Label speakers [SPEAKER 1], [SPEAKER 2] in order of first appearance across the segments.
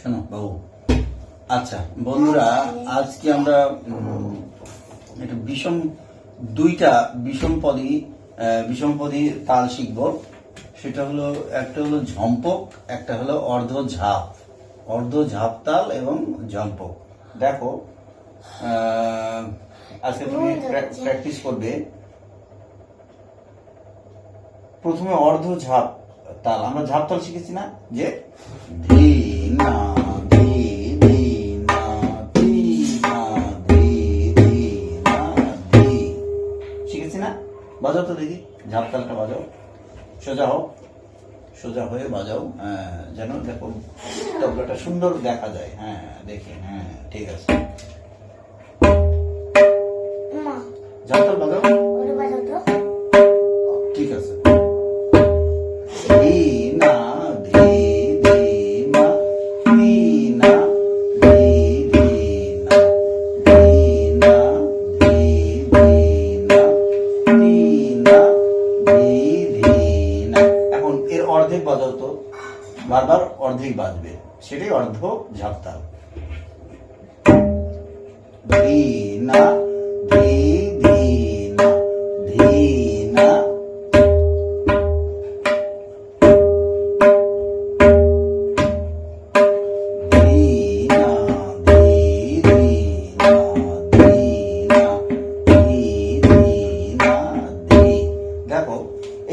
[SPEAKER 1] শোনো বাবু। আচ্ছা বন্ধুরা, আজকে আমরা একটা দুইটা বিষমপদী তাল শিখব। সেটা হলো, একটা হলো ঝম্পক, একটা হলো অর্ধ ঝাপ তাল এবং ঝম্পক। দেখো, আজকে তুমি প্র্যাকটিস করবে। প্রথমে অর্ধ ঝাপ তাল, আমরা ঝাপ তাল শিখেছি না, যে ধি না ধি ধি না ধি না ধি ধি না ধি, শিখেছি না? বাজাও তো দেখি, ঝাপ তালটা বাজাও। সোজা হয়ে বাজাও, যেন দেখো তবলাটা সুন্দর দেখা যায়। হ্যাঁ দেখে, হ্যাঁ ঠিক আছে। ঝাপ তাল বাজাও, ঠিক আছে। ধি না ধি ধি না ধি না ধি ধি না ধি না ধি ধি না ধি না ধি ধি না। এখন এর অর্ধেক বাজাও তো, বারবার অর্ধেক বাজবে, সেটাই অর্ধ ঝাপতাল। ধি না ধি ধি না ধি না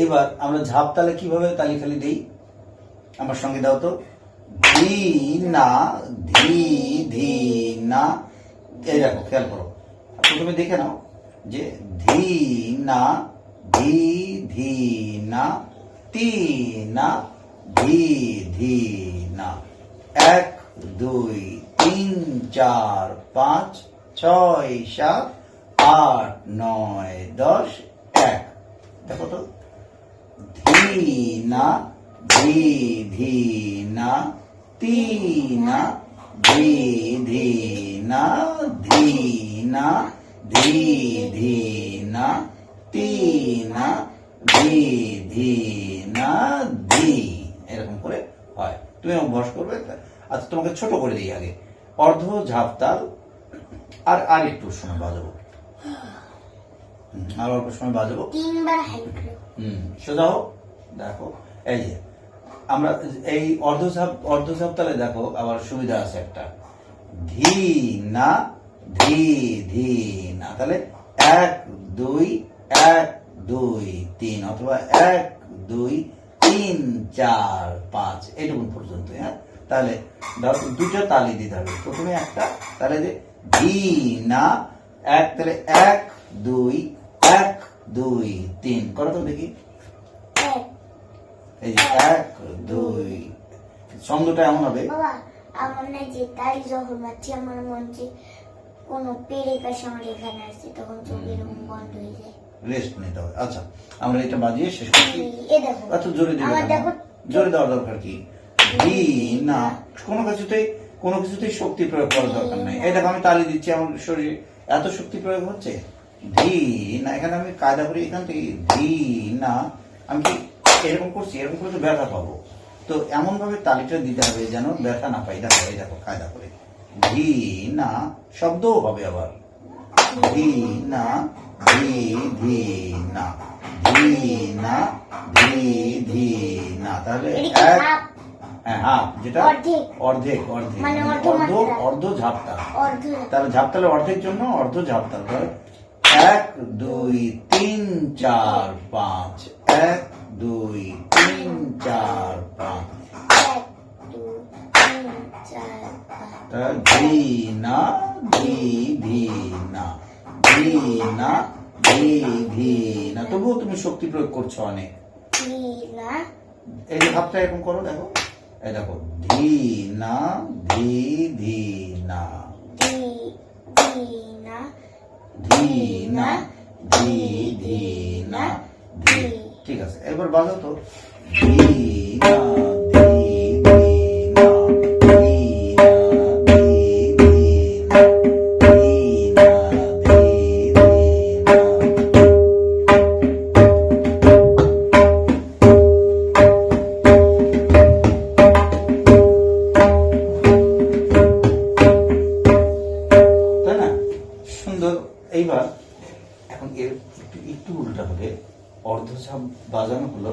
[SPEAKER 1] এবার আমরা ঝাপ তালে কিভাবে তালি খালি দেই, আমার সঙ্গে দাও তো। ধি না ধি ধি না। এই দেখো, খেয়াল করো, প্রথমে দেখে নাও যে ধি না ধি ধি না তি না ধি ধি না। 1 2 3 4 5 6 7 8 9 10 1। দেখো তো, ধি না ধি ধি না তি না ধি ধি না ধি না ধি ধি না তি না ধি ধি না ধি, এরকম করে হয়। তুমি অভ্যাস করবে। আচ্ছা তোমাকে ছোট করে দিই আগে। অর্ধ ঝাপতাল আর একটু সময় বাজাবো, আর অল্প সময় বাজাবো। সোজা হোক। দেখো এই যে আমরা এই অর্ধ ঝাপতালে দেখো আবার সুবিধা আছে একটা, ধি না ধি ধি না। তাহলে 1 2 1 2 3 অথবা 1 2 3 4 5 এইটুকু পর্যন্ত। হ্যাঁ, তাহলে দুটো তালি দিতে হবে। প্রথমে একটা, তাহলে যে ধি না 1, তাহলে 1 2 1 2 3 করো তো দেখি। এই যে 1 2, ছন্দটা এমন হবে।
[SPEAKER 2] বাবা, আমার না যে তালি যখন মারছি, আমার মনে হচ্ছে কোনো পেরে পাশে আমার এখানে আসছে, তখন চোখ এরকম বন্ধ হয়ে যায়,
[SPEAKER 1] রেস্ট নিতে হবে। আচ্ছা আমরা এটা বাজিয়ে শেষ করছি।
[SPEAKER 2] দেখো
[SPEAKER 1] এত জোরে দিবে না, জোরে দেওয়ার দরকার কি? ধি না, কোনো কিছুতেই শক্তি প্রয়োগ করার দরকার নাই। এই দেখো আমি তালি দিচ্ছি, আমার শরীরে এত শক্তি প্রয়োগ হচ্ছে। ধি না, এখানে আমি কায়দা করি, এখান থেকে ধি না, আমি কি এরকম করছি, এরকম করে তো ব্যথা পাবো। তো এমন ভাবে তালিটা দিতে হবে যেন ব্যথা না পাই। দেখো এই দেখো কায়দা করে, ধি না, শব্দও হবে আবার, ধি না ধি ধি না ধি না ধি ধি না। তাহলে হাফ, যেটা অর্ধেক অর্ধ ঝাপতাল। তাহলে ঝাপতালে অর্ধেক জন্য অর্ধ ঝাপতাল। 1 2 3 4 5 1 2 3 4 5 ধি না ধি ধি না ধি না ধি ধি না। তবুও তুমি শক্তি প্রয়োগ করছো অনেক। এই যে ভাবটা এরকম করো, দেখো এই দেখো, ধি না ধি ধি না ধি না ধি ধি না ধি। ঠিক আছে, এবার বাজাও তো। ধি না ধি ধি না ধি না ধি ধি না ধি না ধি ধি না। ঝাপ বাজানো হলো,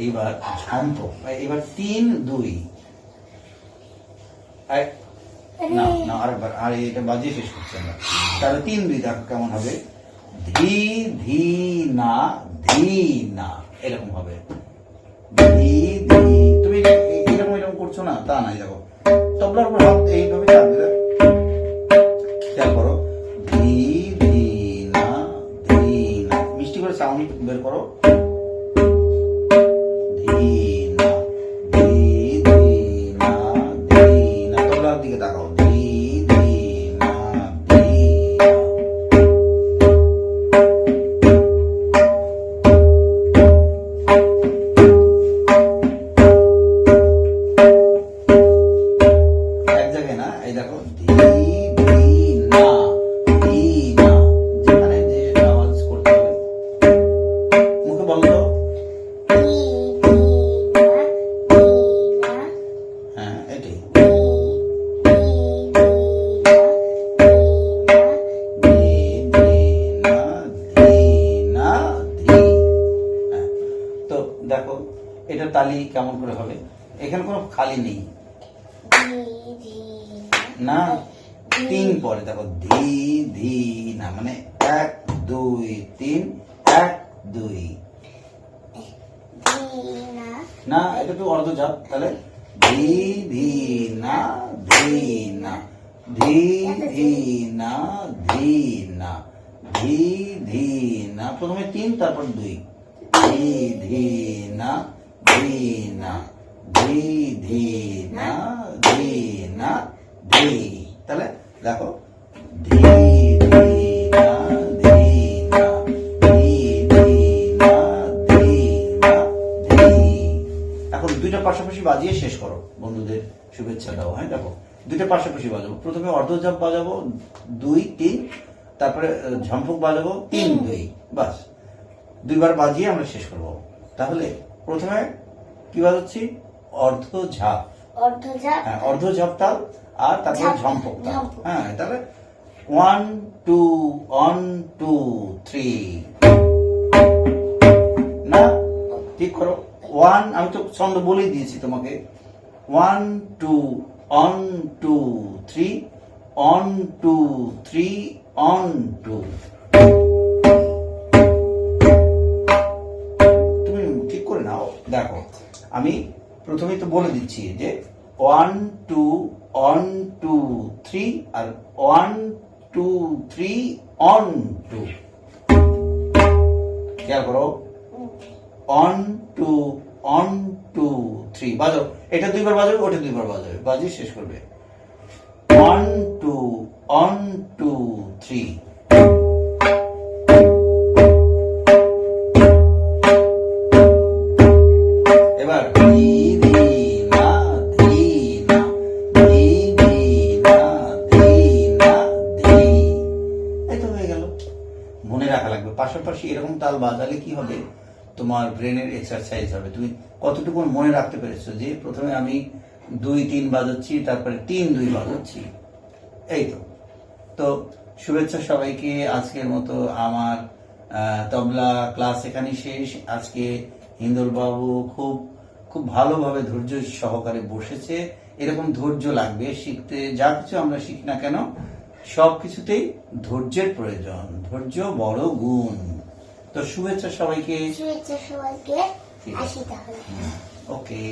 [SPEAKER 1] এইবার ঝম্প, এবার 3-2 না না আরেকবার, আর এটা বাজিয়ে শেষ করছি আমরা। তাহলে 3-2 দেখো কেমন হবে, ধি ধি না ধি না, এরকম হবে। ধি ধি, তুমি এরকম এরকম করছো না তা নাই, দেখো তবলার উপর হাত এইভাবে চাপ দিলে, খেয়াল করো, ধি ধি না ধি না, মিষ্টি করে সাউন্ড বের করো, ধি না ধি ধি না ধি না, তবলার দিকে তাকাও, ধি ধি না ধি না। এক জায়গায় না, এই দেখো, ধি ধি না ধি না, যেখানে যে আওয়াজ করতে হবে মুখে বলো তো। হ্যাঁ এটাই, ধি ধি না ধি না ধি। হ্যাঁ, তো দেখো এটা তালি কেমন করে হবে, এখানে কোনো খালি নেই না, 3 পরে দেখো, ধি ধি না, মানে 1 2 3 1 2 না, এটা তো অর্ধচাপ, তাহলে ধি ধি না ধি না, ধি ধি না ধি না, ধি ধি না, প্রথমে 3 তারপর 2, ধি ধি না ধি না, ধি ধি না ধি না ধি। তাহলে দেখো, ধি ধি না ধি না, ধি ধি না ধি না ধি। এখন দুইটা পাশাপাশি বাজিয়ে শেষ করো, বন্ধুদের শুভেচ্ছা দাও। হ্যাঁ দেখো, দুইটা পাশাপাশি বাজাবো, প্রথমে অর্ধচাপ বাজাবো 2-3, তারপরে ঝম্পক বাজাবো 3-2, বাস 2বার বাজিয়ে আমরা শেষ করবো। তাহলে প্রথমে কি বাজাচ্ছি, অর্ধঝাপ, হ্যাঁ অর্ধঝাপ তাল, আর তারপরে ঝম্পক তাল। হ্যাঁ তাহলে 1 2 1 2 3 না, ঠিক করো। 1, আমি তো ছন্দ বলেই দিয়েছি তোমাকে, 1 2 1 2 3 1 2 3 1 2। তুমি ঠিক করে নাও। দেখো আমি প্রথমেই তো বলে দিচ্ছি যে 1 2 1 2 3 আর 1 2 3 1 2, খেয়াল করো, 1 2 1 2 3 বাজাও, এটা 2বার বাজাবে, ওটা 2বার বাজাবে, বাজিয়ে শেষ করবে। 1 2 1 2 3। এবার ধি ধি না ধি না, ধি ধি না ধি না ধি। এই তো হয়ে গেল। মনে রাখা লাগবে, পাশাপাশি এরকম তাল বাজালে কি হবে, তোমার ব্রেনের এক্সারসাইজ হবে। তুমি কতটুকু মনে রাখতে পেরেছো যে প্রথমে আমি 2-3 বাজাচ্ছি, তারপরে 3-2 বাজাচ্ছি। এই তো। তো শুভেচ্ছা সবাইকে। আজকের মতো আমার তবলা ক্লাস এখানেই শেষ। আজকে হিন্দুল বাবু খুব খুব ভালোভাবে ধৈর্য সহকারে বসেছে। এরকম ধৈর্য লাগবে শিখতে, যা কিছু আমরা শিখি না কেন সবকিছুতেই ধৈর্যের প্রয়োজন। ধৈর্য বড় গুণ। তো শুভেচ্ছা সবাইকে।
[SPEAKER 2] আসি তাহলে।
[SPEAKER 1] ওকে।